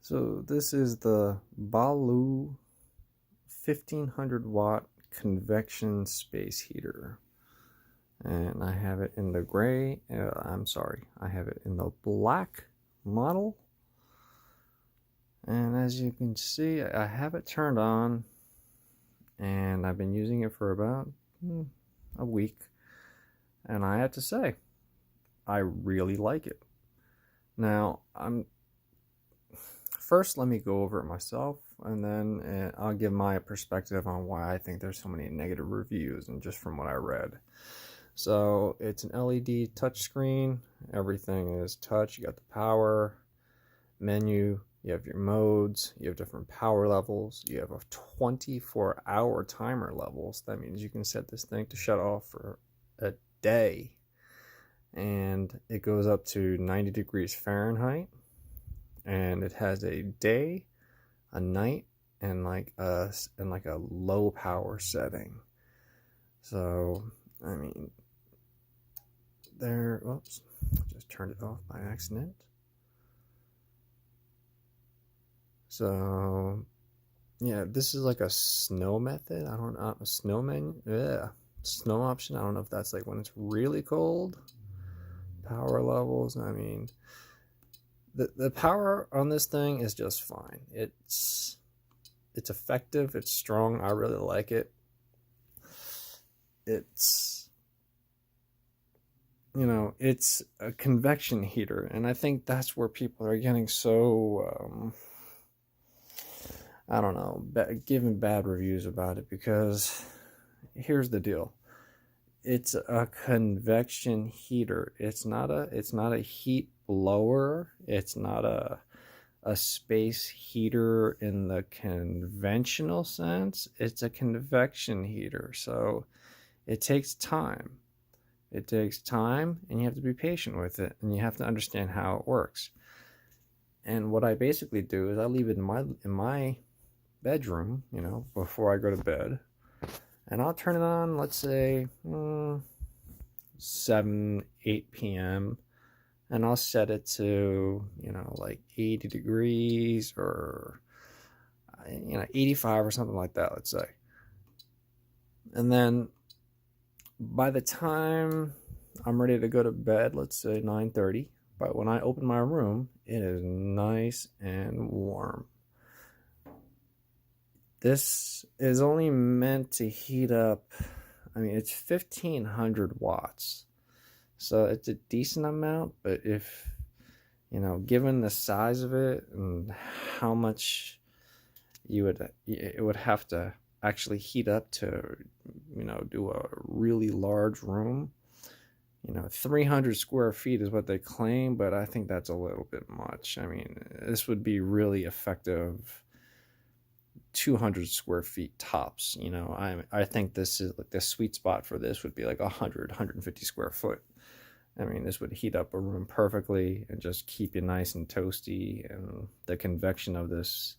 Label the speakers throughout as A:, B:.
A: So this is the Ballu 1500 watt convection space heater, and I have it in the gray, I have it in the black model. And as you can see, I have it turned on, and I've been using it for about a week, and I have to say, I really like it. Now, first, let me go over it myself, and then I'll give my perspective on why I think there's so many negative reviews, and just from what I read. So it's an LED touchscreen. Everything is touch. You got the power menu. You have your modes. You have different power levels. You have a 24-hour timer level. So that means you can set this thing to shut off for a day, and it goes up to 90 degrees Fahrenheit. And it has a day, a night, and like a low power setting. So I mean, whoops, just turned it off by accident. So yeah, this is like a snow method. I don't know, a snowman, yeah, snow option. I don't know if that's like when it's really cold. Power levels, I mean, the power on this thing is just fine. It's effective, it's strong, I really like it. It's, you know, it's a convection heater, and I think that's where people are getting so I don't know, giving bad reviews about it, because here's the deal. It's a convection heater. It's not a heat blower. It's not a space heater in the conventional sense. It's a convection heater. So it takes time. It takes time, and you have to be patient with it, and you have to understand how it works. And what I basically do is I leave it in my bedroom, you know, before I go to bed. And I'll turn it on, let's say 7, 8 p.m. And I'll set it to, you know, like 80 degrees, or, you know, 85 or something like that, let's say. And then by the time I'm ready to go to bed, let's say 9:30, but when I open my room, it is nice and warm. This is only meant to heat up, I mean, it's 1500 watts. So it's a decent amount, but if, you know, given the size of it and how much it would have to actually heat up to, you know, do a really large room. You know, 300 square feet is what they claim, but I think that's a little bit much. I mean, this would be really effective 200 square feet tops. You know, I think this is like the sweet spot for this would be like 150 square foot. I mean, this would heat up a room perfectly and just keep you nice and toasty, and the convection of this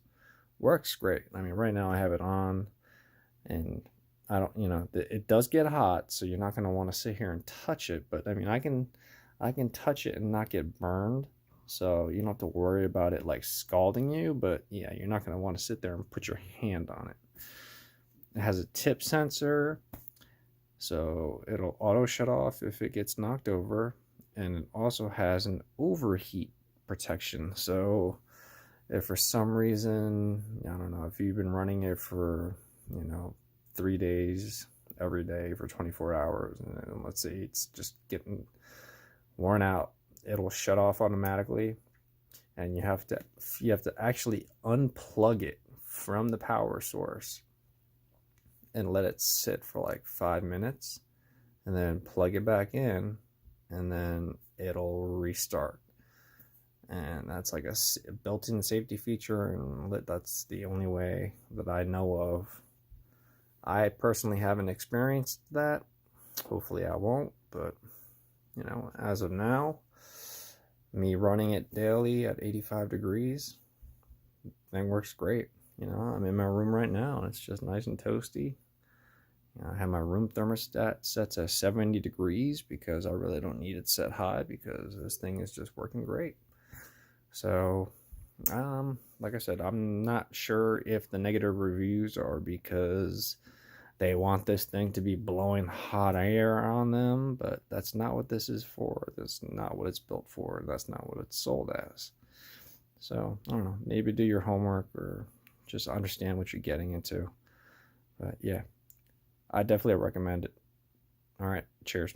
A: works great. I mean, right now I have it on, and I don't, you know, it does get hot, so you're not going to want to sit here and touch it, but I mean, I can touch it and not get burned. So you don't have to worry about it like scalding you, but yeah, you're not going to want to sit there and put your hand on it. It has a tip sensor, so it'll auto shut off if it gets knocked over, and it also has an overheat protection. So if for some reason, I don't know, if you've been running it for, you know, 3 days every day for 24 hours, and let's say it's just getting worn out, it'll shut off automatically, and you have to actually unplug it from the power source and let it sit for like 5 minutes, and then plug it back in, and then it'll restart. And that's like a built-in safety feature, and that's the only way that I know of. I personally haven't experienced that. Hopefully I won't, but you know, as of now, me running it daily at 85 degrees, thing works great. You know, I'm in my room right now, and it's just nice and toasty. You know, I have my room thermostat set to 70 degrees because I really don't need it set high, because this thing is just working great. So Like I said, I'm not sure if the negative reviews are because they want this thing to be blowing hot air on them, but that's not what this is for. That's not what it's built for. That's not what it's sold as. So, I don't know. Maybe do your homework or just understand what you're getting into. But yeah, I definitely recommend it. All right, cheers.